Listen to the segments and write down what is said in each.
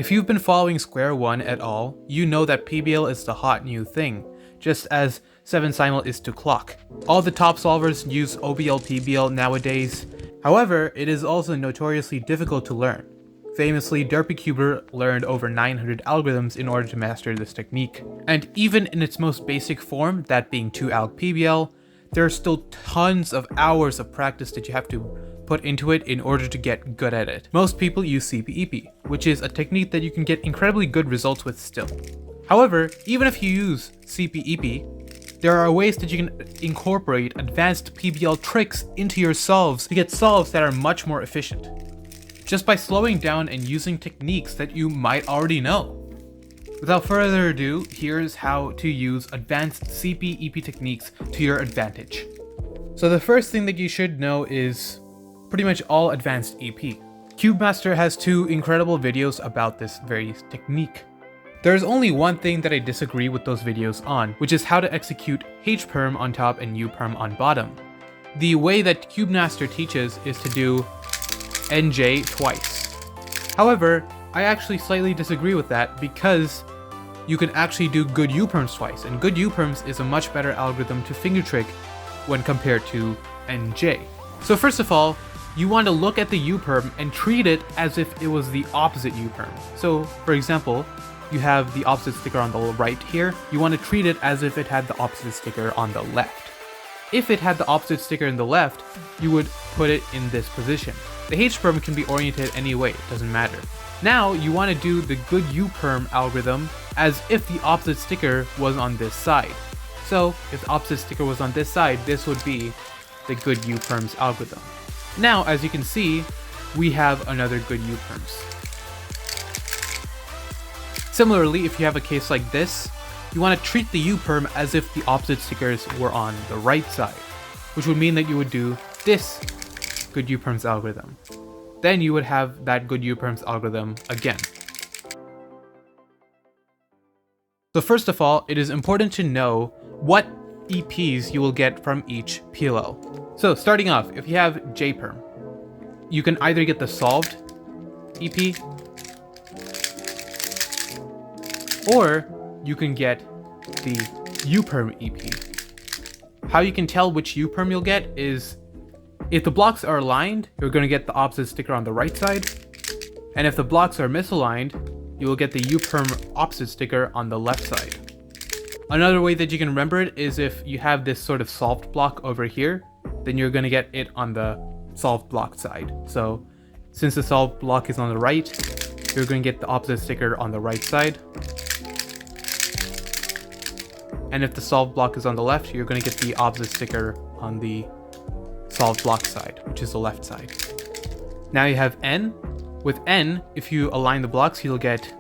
If you've been following Square One at all, you know that PBL is the hot new thing, just as 7-Simul is to clock. All the top solvers use OBL PBL nowadays. However, it is also notoriously difficult to learn. Famously, Derpycuber learned over 900 algorithms in order to master this technique. And even in its most basic form, that being 2-alg PBL, there are still tons of hours of practice that you have to put into it in order to get good at it. Most people use CPEP, which is a technique that you can get incredibly good results with still. However, even if you use CPEP, there are ways that you can incorporate advanced PBL tricks into your solves to get solves that are much more efficient, just by slowing down and using techniques that you might already know. Without further ado, here's how to use advanced CPEP techniques to your advantage. So the first thing that you should know is pretty much all advanced EP. CubeMaster has 2 incredible videos about this very technique. There's only one thing that I disagree with those videos on, which is how to execute H-Perm on top and U-Perm on bottom. The way that CubeMaster teaches is to do NJ twice. However, I actually slightly disagree with that because you can actually do good U-Perms twice, and good U-Perms is a much better algorithm to finger trick when compared to NJ. So first of all, you want to look at the U-Perm and treat it as if it was the opposite U-Perm. So for example, you have the opposite sticker on the right here, you want to treat it as if it had the opposite sticker on the left. If it had the opposite sticker in the left, you would put it in this position. The H-Perm can be oriented any way, it doesn't matter. Now you want to do the good U-Perm algorithm as if the opposite sticker was on this side. So if the opposite sticker was on this side, this would be the good U-Perms algorithm. Now, as you can see, we have another good U-Perms. Similarly, if you have a case like this, you want to treat the U-Perm as if the opposite stickers were on the right side, which would mean that you would do this good U-Perms algorithm. Then you would have that good U-Perms algorithm again. So first of all, it is important to know what EPs you will get from each PLL. So starting off, if you have J-Perm, you can either get the solved EP, or you can get the U-Perm EP. How you can tell which U-Perm you'll get is, if the blocks are aligned, you're going to get the opposite sticker on the right side, and if the blocks are misaligned, you will get the U-Perm opposite sticker on the left side. Another way that you can remember it is if you have this sort of solved block over here, then you're going to get it on the solved block side. So since the solved block is on the right, you're going to get the opposite sticker on the right side. And if the solved block is on the left, you're going to get the opposite sticker on the solved block side, which is the left side. Now you have N. With N, if you align the blocks, you'll get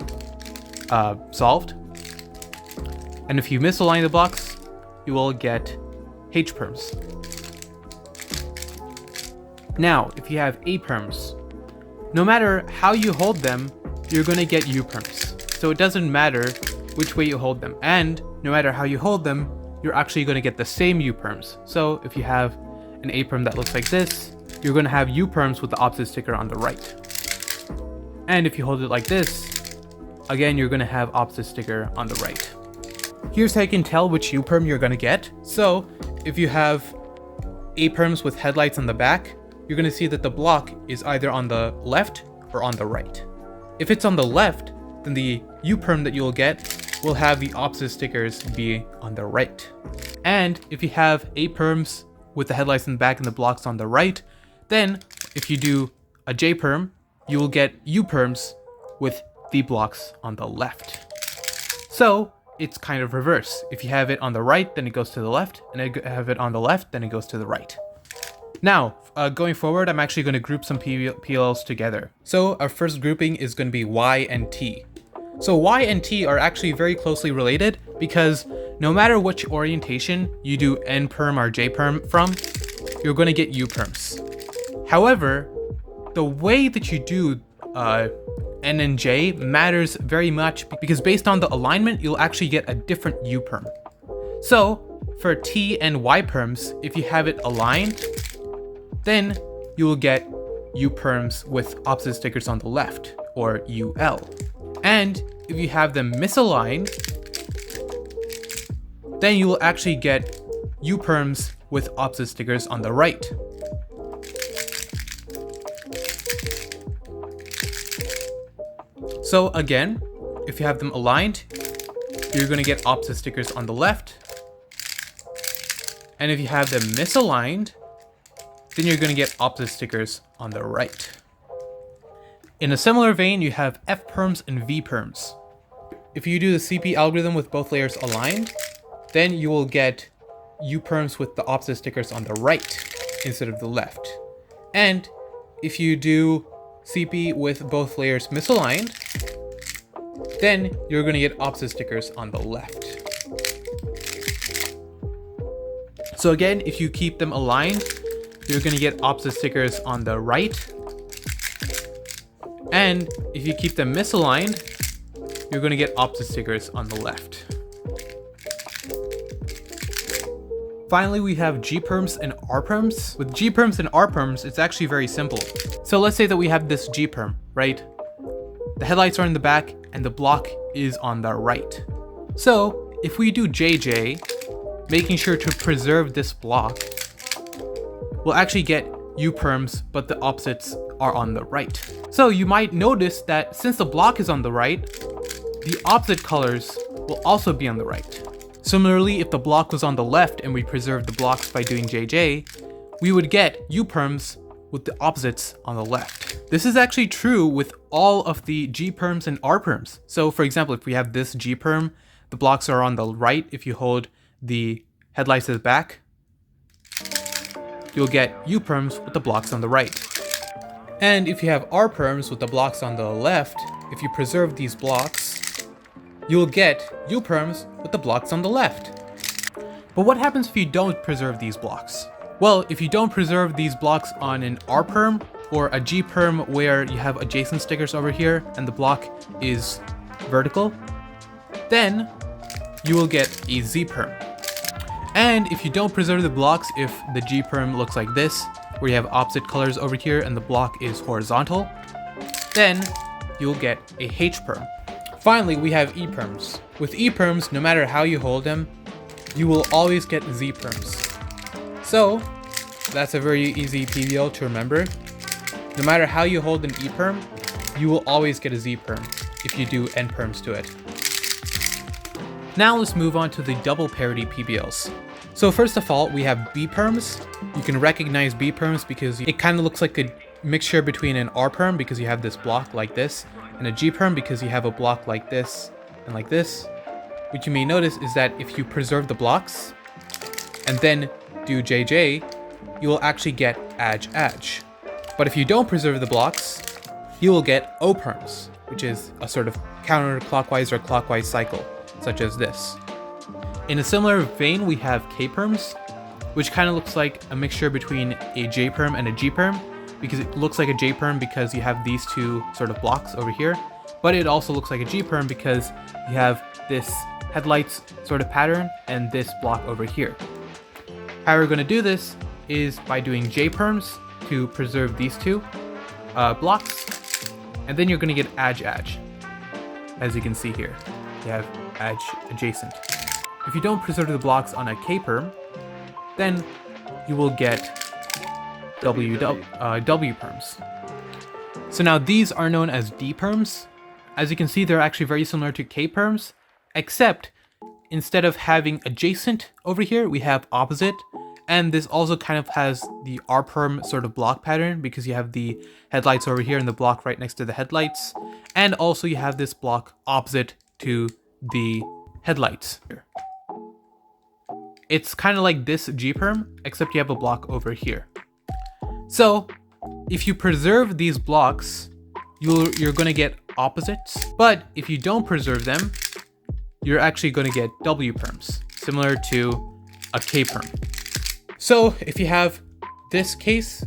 solved. And if you misalign the blocks, you will get H-Perms. Now, if you have A-Perms, no matter how you hold them, you're going to get U-Perms. So it doesn't matter which way you hold them. And no matter how you hold them, you're actually going to get the same U-Perms. So if you have an A-Perm that looks like this, you're going to have U-Perms with the opposite sticker on the right. And if you hold it like this, again, you're going to have opposite sticker on the right. Here's how you can tell which U-Perm you're going to get. So if you have A-Perms with headlights on the back, you're going to see that the block is either on the left or on the right. If it's on the left, then the U-Perm that you'll get will have the opposite stickers be on the right. And if you have A-Perms with the headlights in the back and the blocks on the right, then if you do a J-Perm, you will get U-Perms with the blocks on the left. So it's kind of reverse. If you have it on the right, then it goes to the left, and if you have it on the left, then it goes to the right. Now, going forward, I'm actually going to group some PLLs together. So our first grouping is going to be Y and T. So Y and T are actually very closely related because no matter which orientation you do N-Perm or J-Perm from, you're going to get U-Perms. However, the way that you do N and J matters very much because based on the alignment, you'll actually get a different U-Perm. So for T and Y-Perms, if you have it aligned, then you will get U-Perms with opposite stickers on the left, or UL. And if you have them misaligned, then you will actually get U Perms with opposite stickers on the right. So again, if you have them aligned, you're going to get opposite stickers on the left. And if you have them misaligned, then you're going to get opposite stickers on the right. In a similar vein, you have F Perms and V Perms. If you do the CP algorithm with both layers aligned, then you will get U Perms with the opposite stickers on the right instead of the left. And if you do CP with both layers misaligned, then you're going to get opposite stickers on the left. So again, if you keep them aligned, you're going to get opposite stickers on the right. And if you keep them misaligned, you're going to get opposite stickers on the left. Finally, we have G Perms and R Perms. With G Perms and R Perms, it's actually very simple. So let's say that we have this G Perm, right? The headlights are in the back and the block is on the right. So if we do JJ, making sure to preserve this block, we'll actually get U Perms, but the opposites are on the right. So you might notice that since the block is on the right, the opposite colors will also be on the right. Similarly, if the block was on the left and we preserved the blocks by doing JJ, we would get U Perms with the opposites on the left. This is actually true with all of the G Perms and R Perms. So for example, if we have this G Perm, the blocks are on the right. If you hold the headlights at the back, you'll get U Perms with the blocks on the right. And if you have R Perms with the blocks on the left, if you preserve these blocks, you'll get U Perms with the blocks on the left. But what happens if you don't preserve these blocks? Well, if you don't preserve these blocks on an R Perm or a G Perm where you have adjacent stickers over here and the block is vertical, then you will get a Z Perm. And if you don't preserve the blocks, if the G Perm looks like this, where you have opposite colors over here and the block is horizontal, then you'll get a H Perm. Finally, we have E Perms. With E Perms, no matter how you hold them, you will always get Z Perms. So that's a very easy PBL to remember. No matter how you hold an E Perm, you will always get a Z Perm if you do N Perms to it. Now let's move on to the double parity PBLs. So first of all, we have B Perms. You can recognize B Perms because it kind of looks like a mixture between an R Perm because you have this block like this, and a G Perm because you have a block like this and like this. What you may notice is that if you preserve the blocks and then do JJ, you will actually get Adj. But if you don't preserve the blocks, you will get O Perms, which is a sort of counterclockwise or clockwise cycle, such as this. In a similar vein, we have K Perms, which kind of looks like a mixture between a J Perm and a G Perm, because it looks like a J Perm because you have these two sort of blocks over here, but it also looks like a G Perm because you have this headlights sort of pattern and this block over here. How we're going to do this is by doing J Perms to preserve these two blocks, and then you're going to get Adj. As you can see here, you have Adj adjacent. If you don't preserve the blocks on a K Perm, then you will get W Perms. So now these are known as D Perms. As you can see, they're actually very similar to K Perms, except instead of having adjacent over here, we have opposite. And this also kind of has the R Perm sort of block pattern because you have the headlights over here and the block right next to the headlights. And also you have this block opposite to the headlights. It's kind of like this G Perm, except you have a block over here. So if you preserve these blocks, you're going to get opposites. But if you don't preserve them, you're actually going to get W Perms, similar to a K Perm. So if you have this case,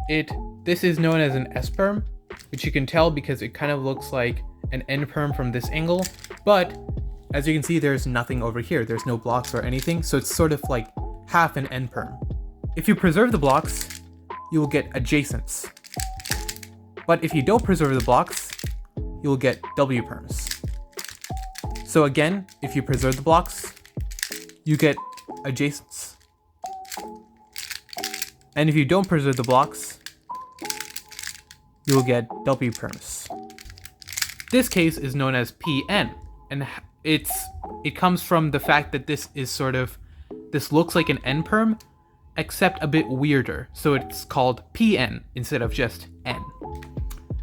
this is known as an S Perm, which you can tell because it kind of looks like an N Perm from this angle. But as you can see, there's nothing over here. There's no blocks or anything. So it's sort of like half an N Perm. If you preserve the blocks, you will get adjacents. But if you don't preserve the blocks, you will get W Perms. So again, if you preserve the blocks, you get adjacents. And if you don't preserve the blocks, you will get W Perms. This case is known as PN, and it comes from the fact that this looks like an N perm, except a bit weirder. So it's called PN instead of just N.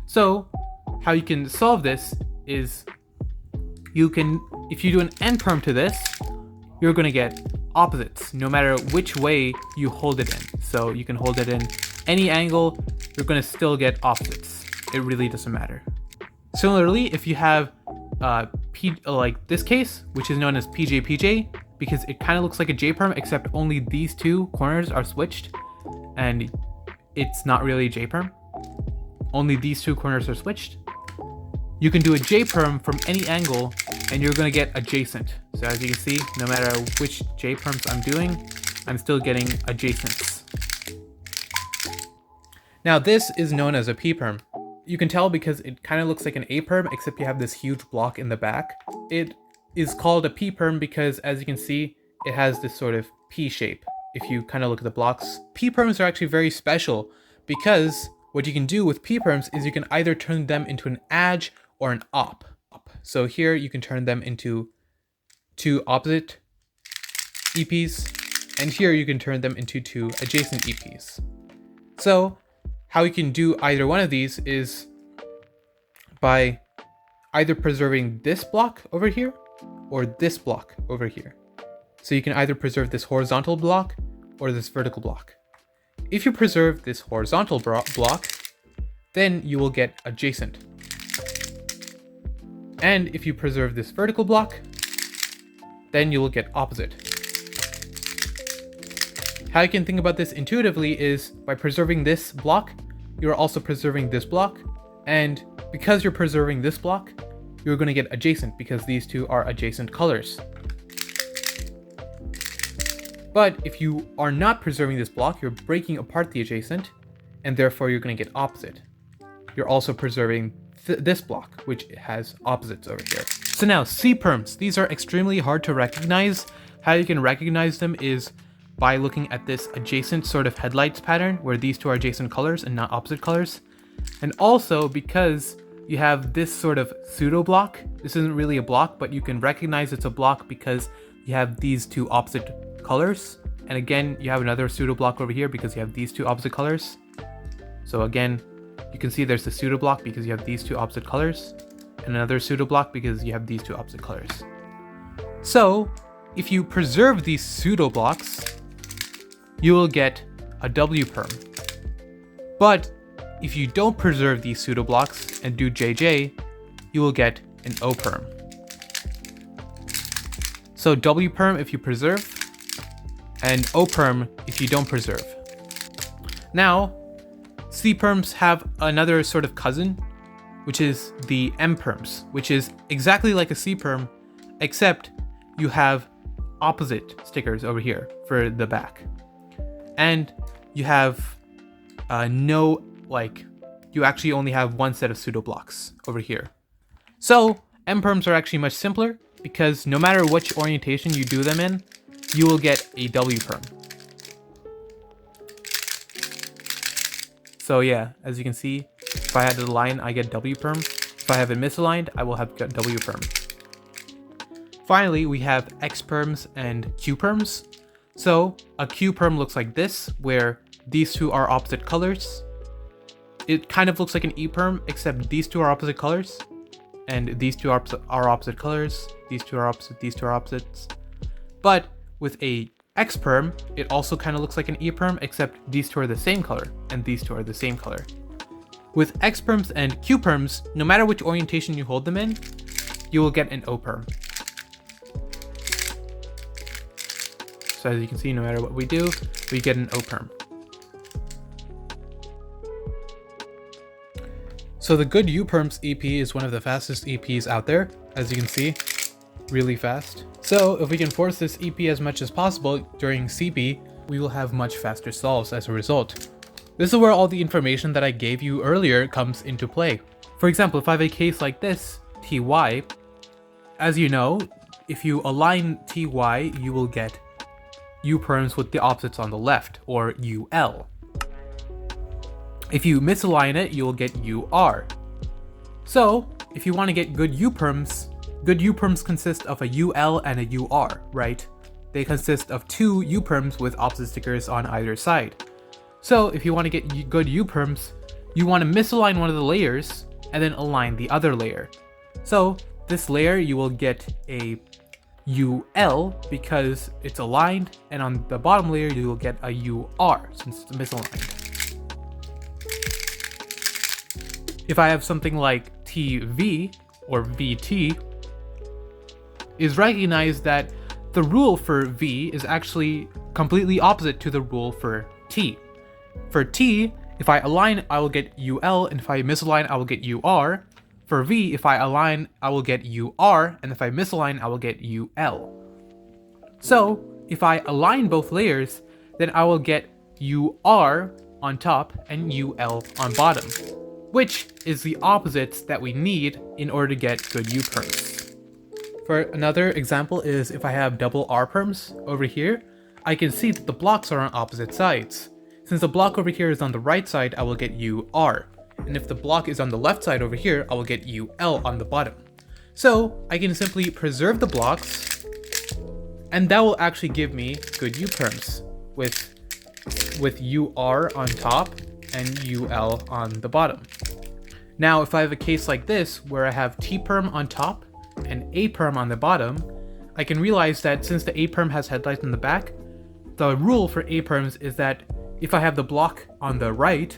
So how you can solve this is if you do an N perm to this, you're gonna get opposites no matter which way you hold it in. So you can hold it in any angle, you're gonna still get opposites. It really doesn't matter. Similarly, if you have like this case, which is known as PJ, because it kind of looks like a J perm, except only these two corners are switched, and it's not really a J perm. Only these two corners are switched. You can do a J perm from any angle, and you're gonna get adjacent. So as you can see, no matter which J perms I'm doing, I'm still getting adjacents. Now this is known as a P perm. You can tell because it kind of looks like an A perm, except you have this huge block in the back. It is called a P perm because, as you can see, it has this sort of P shape. If you kind of look at the blocks, P perms are actually very special because what you can do with P perms is you can either turn them into an Adj or an Opp. So here you can turn them into two opposite EPs, and here you can turn them into two adjacent EPs. So how you can do either one of these is by either preserving this block over here or this block over here. So you can either preserve this horizontal block or this vertical block. If you preserve this horizontal block, then you will get adjacent. And if you preserve this vertical block, then you will get opposite. How you can think about this intuitively is by preserving this block, you're also preserving this block, and because you're preserving this block, you're going to get adjacent because these two are adjacent colors. But if you are not preserving this block, you're breaking apart the adjacent, and therefore you're going to get opposite. You're also preserving this block, which has opposites over here. So now, C perms. These are extremely hard to recognize. How you can recognize them is by looking at this adjacent sort of headlights pattern, where these two are adjacent colors and not opposite colors. And also because you have this sort of pseudo block. This isn't really a block, but you can recognize it's a block because you have these two opposite colors. And again, you have another pseudo block over here because you have these two opposite colors. So again, you can see there's the pseudo block because you have these two opposite colors, and another pseudo block because you have these two opposite colors. So if you preserve these pseudo blocks, you will get a W perm. But if you don't preserve these pseudo blocks and do JJ, you will get an O perm. So W perm if you preserve, and O perm if you don't preserve. Now, C perms have another sort of cousin, which is the M perms, which is exactly like a C perm, except you have opposite stickers over here for the back. And you have you actually only have one set of pseudo blocks over here. So M perms are actually much simpler because no matter which orientation you do them in, you will get a W perm. So yeah, as you can see, if I had the line, I get W perm. If I have it misaligned, I will have W perm. Finally, we have X perms and Q perms. So a Q perm looks like this, where these two are opposite colors. It kind of looks like an E perm, except these two are opposite colors, and these two are opposite colors. These two are opposite, these two are opposites. But with a X perm, it also kind of looks like an E perm, except these two are the same color, and these two are the same color. With X perms and Q perms, no matter which orientation you hold them in, you will get an O perm. So as you can see, no matter what we do, we get an O perm. So the good U Perms EP is one of the fastest EPs out there, as you can see, really fast. So if we can force this EP as much as possible during CP, we will have much faster solves as a result. This is where all the information that I gave you earlier comes into play. For example, if I have a case like this, ty, as you know, if you align ty, you will get U Perms with the opposites on the left, or UL. If you misalign it, you will get UR. So, if you want to get good U Perms consist of a UL and a UR, right? They consist of two U Perms with opposite stickers on either side. So, if you want to get good U Perms, you want to misalign one of the layers and then align the other layer. So, this layer you will get a UL because it's aligned, and on the bottom layer you will get a UR since it's misaligned. If I have something like TV or VT, is recognized that the rule for V is actually completely opposite to the rule for T. For T, if I align, I will get UL, and if I misalign, I will get UR. For V, if I align, I will get UR, and if I misalign, I will get UL. So, if I align both layers, then I will get UR on top and UL on bottom, which is the opposites that we need in order to get good U Perms. For another example is if I have double R Perms over here, I can see that the blocks are on opposite sides. Since the block over here is on the right side, I will get UR. And if the block is on the left side over here, I will get UL on the bottom. So I can simply preserve the blocks, and that will actually give me good U Perms with UR on top and UL on the bottom. Now, if I have a case like this where I have T Perm on top and A Perm on the bottom, I can realize that since the A Perm has headlights in the back, the rule for A Perms is that if I have the block on the right,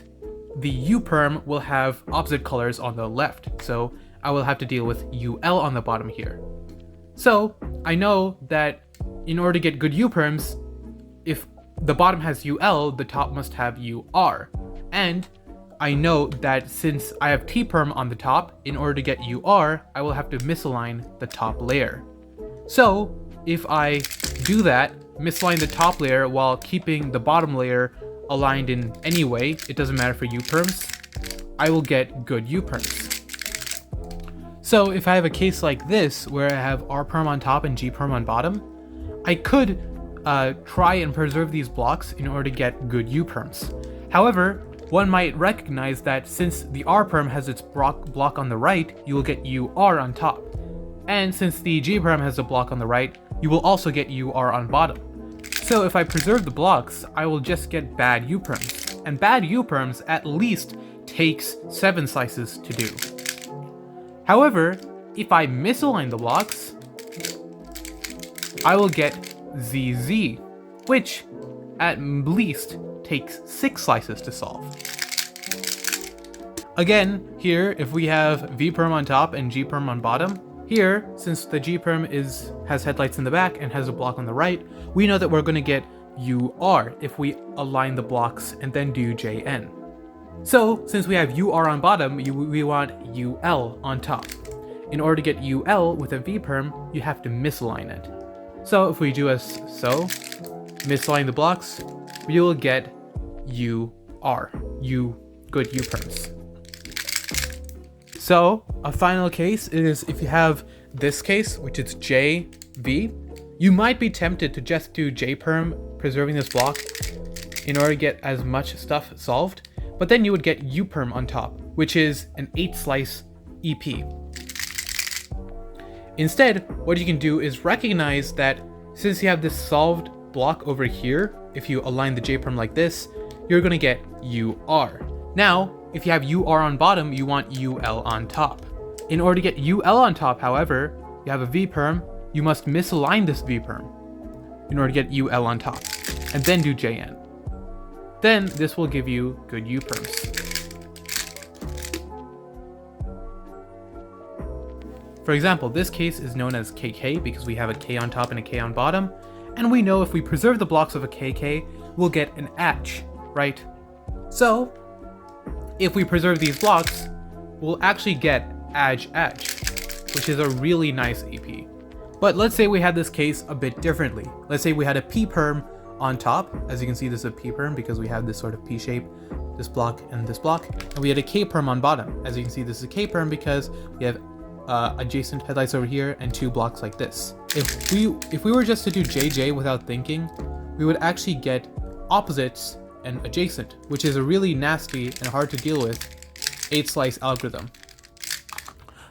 the U Perm will have opposite colors on the left, so I will have to deal with UL on the bottom here. So I know that in order to get good U Perms, if the bottom has UL, the top must have UR. And I know that since I have T Perm on the top, in order to get UR, I will have to misalign the top layer. So if I do that, misalign the top layer while keeping the bottom layer aligned in any way, it doesn't matter for U Perms, I will get good U Perms. So if I have a case like this where I have R Perm on top and G Perm on bottom, I could try and preserve these blocks in order to get good U Perms. However, one might recognize that since the R Perm has its block on the right, you will get UR on top. And since the G Perm has a block on the right, you will also get UR on bottom. So if I preserve the blocks, I will just get bad U Perms. And bad U Perms at least takes 7 slices to do. However, if I misalign the blocks, I will get ZZ, which at least takes 6 slices to solve. Again, here, if we have V Perm on top and G Perm on bottom, here, since the G Perm has headlights in the back and has a block on the right, we know that we're going to get UR if we align the blocks and then do JN. So, since we have UR on bottom, we want UL on top. In order to get UL with a V Perm, you have to misalign it. So if we do as so, misalign the blocks, we will get UR, good U Perms. So a final case is if you have this case, which is JV, you might be tempted to just do J Perm, preserving this block, in order to get as much stuff solved, but then you would get U Perm on top, which is an 8-slice EP. Instead, what you can do is recognize that since you have this solved block over here, if you align the J Perm like this, you're going to get UR. Now, if you have UR on bottom, you want UL on top. In order to get UL on top, however, you have a V Perm, you must misalign this V Perm in order to get UL on top, and then do JN. Then this will give you good U Perms. For example, this case is known as KK because we have a K on top and a K on bottom, and we know if we preserve the blocks of a KK, we'll get an Adj, right? So, if we preserve these blocks, we'll actually get Adj, which is a really nice AP. But let's say we had this case a bit differently. Let's say we had a P Perm on top. As you can see, this is a P Perm because we have this sort of P shape this block, and this block, and we had a K perm on bottom. As you can see, this is a K perm because we have adjacent headlights over here and 2 blocks like this. If we were just to do JJ without thinking, we would actually get opposites and adjacent, which is a really nasty and hard to deal with 8-slice algorithm.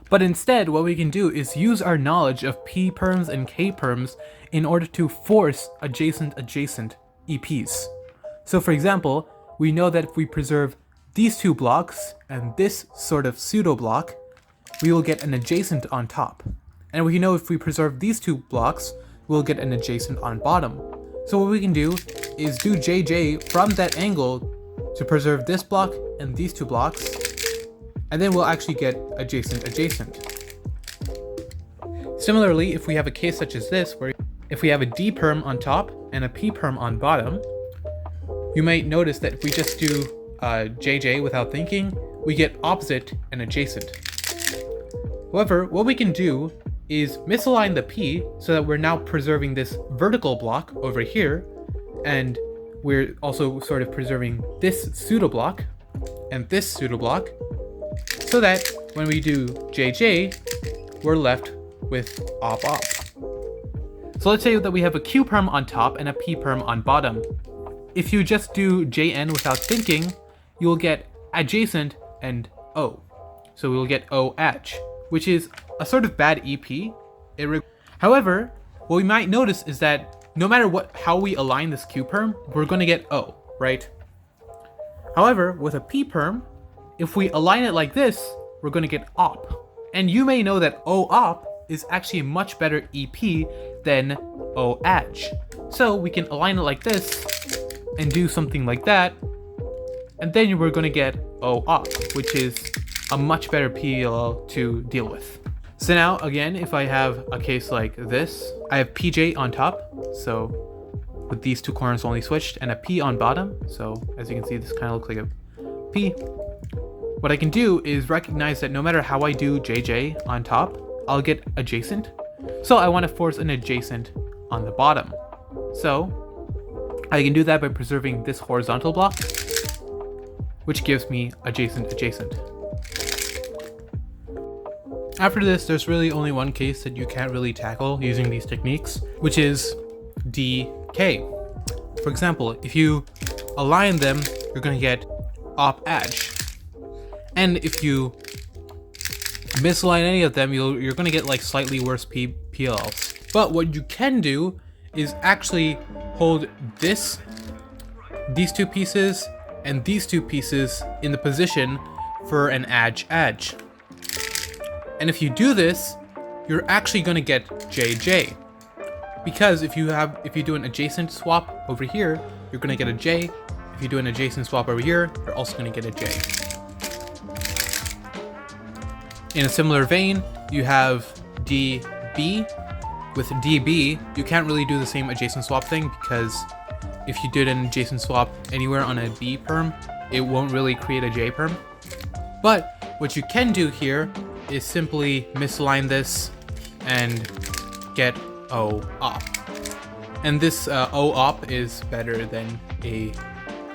But instead, what we can do is use our knowledge of P perms and K perms in order to force adjacent EPs. So for example, we know that if we preserve these 2 blocks and this sort of pseudo block, we will get an adjacent on top. And we know if we preserve these 2 blocks, we'll get an adjacent on bottom. So what we can do is do JJ from that angle to preserve this block and these 2 blocks, and then we'll actually get adjacent. Similarly, if we have a case such as this, where if we have a D perm on top and a P perm on bottom, you might notice that if we just do JJ without thinking, we get opposite and adjacent. However, what we can do is misalign the P so that we're now preserving this vertical block over here, and we're also sort of preserving this pseudo block and this pseudo block, so that when we do JJ, we're left with Opp. So let's say that we have a Q perm on top and a P perm on bottom. If you just do JN without thinking, you'll get adjacent and O. So we'll get O Adj, which is a sort of bad EP. However, what we might notice is that no matter how we align this Q perm, we're going to get O, right? However, with a P perm, if we align it like this, we're going to get Opp. And you may know that O Opp is actually a much better EP than O Adj. So we can align it like this and do something like that, and then we're going to get O Opp, which is a much better PBL to deal with. So now, again, if I have a case like this, I have PJ on top, so with these 2 corners only switched, and a P on bottom. So as you can see, this kind of looks like a P. What I can do is recognize that no matter how I do JJ on top, I'll get adjacent. So I want to force an adjacent on the bottom. So I can do that by preserving this horizontal block, which gives me adjacent. After this, there's really only one case that you can't really tackle using these techniques, which is DK. For example, if you align them, you're going to get Opp Adj. And if you misalign any of them, you're going to get like slightly worse PLs. But what you can do is actually hold these 2 pieces and these 2 pieces in the position for an Adj. And if you do this, you're actually going to get JJ. Because if you do an adjacent swap over here, you're going to get a J. If you do an adjacent swap over here, you're also going to get a J. In a similar vein, you have DB. With DB, you can't really do the same adjacent swap thing, because if you did an adjacent swap anywhere on a B perm, it won't really create a J perm. But what you can do here is simply misalign this and get O Opp. And this O Opp is better than a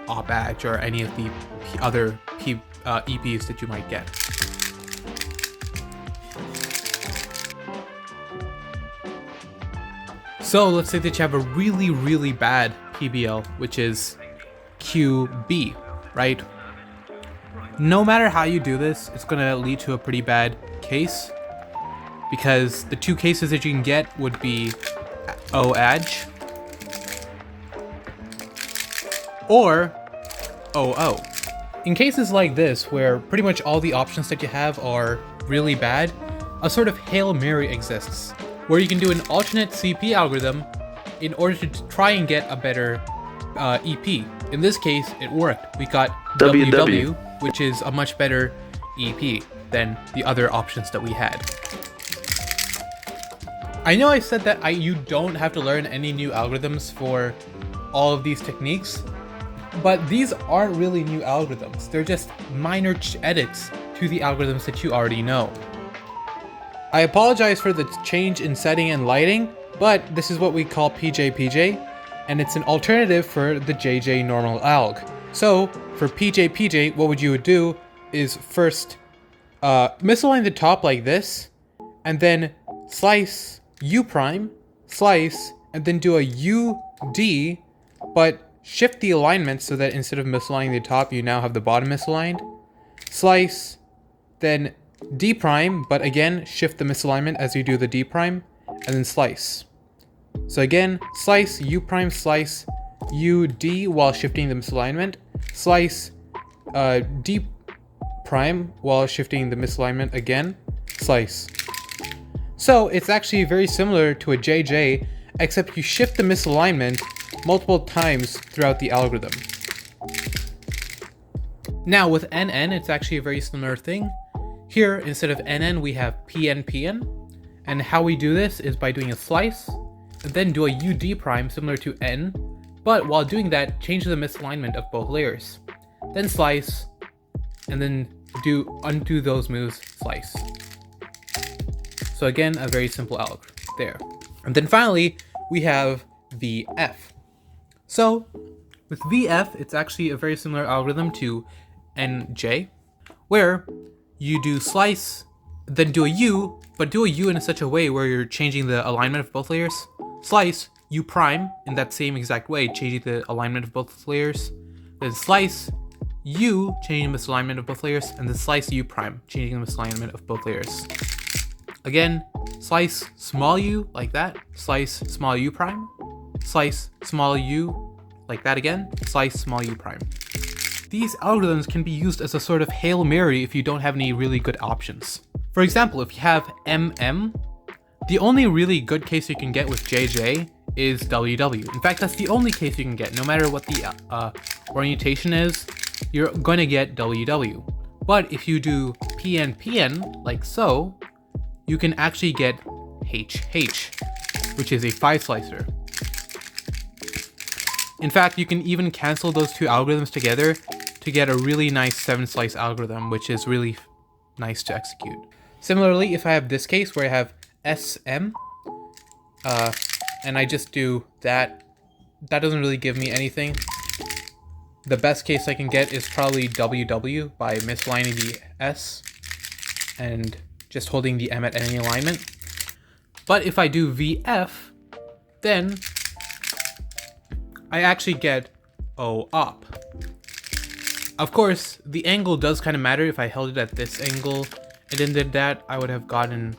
Opp Adj or any of the other EPs that you might get. So let's say that you have a really bad PBL, which is QB, right? No matter how you do this, it's going to lead to a pretty bad case, because the 2 cases that you can get would be O Adj or OO. In cases like this, where pretty much all the options that you have are really bad, a sort of Hail Mary exists, where you can do an alternate CP algorithm in order to try and get a better EP. In this case, it worked. We got WW, which is a much better EP than the other options that we had. I know I said that you don't have to learn any new algorithms for all of these techniques, but these aren't really new algorithms. They're just minor edits to the algorithms that you already know. I apologize for the change in setting and lighting, but this is what we call PJ, and it's an alternative for the JJ normal alg. So for PJ, what would you do is first misalign the top like this, and then slice U prime, slice, and then do a UD, but shift the alignment so that instead of misaligning the top, you now have the bottom misaligned. Slice, then D prime, but again, shift the misalignment as you do the D prime, and then slice. So again, slice, U prime, slice, UD while shifting the misalignment, slice, D prime while shifting the misalignment again, slice. So it's actually very similar to a JJ, except you shift the misalignment multiple times throughout the algorithm. Now with NN, it's actually a very similar thing. Here, instead of NN, we have PN. And how we do this is by doing a slice, and then do a UD prime similar to N, but while doing that, change the misalignment of both layers. Then slice, and then undo those moves, slice. So again, a very simple algorithm there. And then finally, we have VF. So with VF, it's actually a very similar algorithm to NJ, where you do slice, then do a U, but do a U in such a way where you're changing the alignment of both layers. Slice, U prime, in that same exact way, changing the alignment of both layers. Then slice, U, changing the misalignment of both layers, and then slice U prime, changing the misalignment of both layers. Again, slice small u like that, slice small u prime, slice small u like that again, slice small u prime. These algorithms can be used as a sort of Hail Mary if you don't have any really good options. For example, if you have MM, the only really good case you can get with JJ is WW. In fact, that's the only case you can get. No matter what the orientation is, you're going to get WW. But if you do PN, like so, you can actually get HH, which is a 5-slicer. In fact, you can even cancel those two algorithms together to get a really nice 7-slice algorithm, which is really nice to execute. Similarly, if I have this case where I have SM, and I just do that, that doesn't really give me anything. The best case I can get is probably WW by misaligning the S and just holding the M at any alignment. But if I do VF, then I actually get Opp. Of course, the angle does kind of matter. If I held it at this angle and then did that, I would have gotten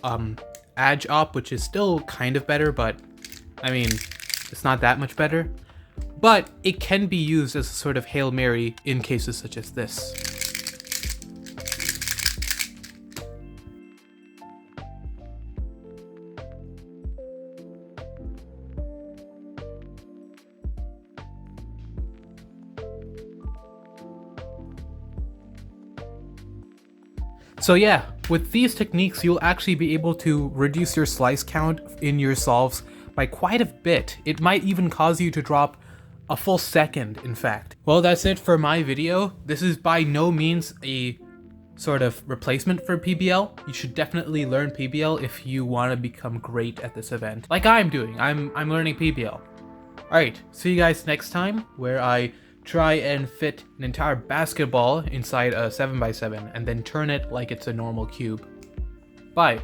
Adj Opp, which is still kind of better, but I mean, it's not that much better. But it can be used as a sort of Hail Mary in cases such as this. So yeah, with these techniques, you'll actually be able to reduce your slice count in your solves by quite a bit. It might even cause you to drop a full second, in fact. Well, that's it for my video. This is by no means a sort of replacement for PBL. You should definitely learn PBL if you want to become great at this event. Like I'm doing, I'm learning PBL. Alright, see you guys next time, where I try and fit an entire basketball inside a 7x7 and then turn it like it's a normal cube. Bye.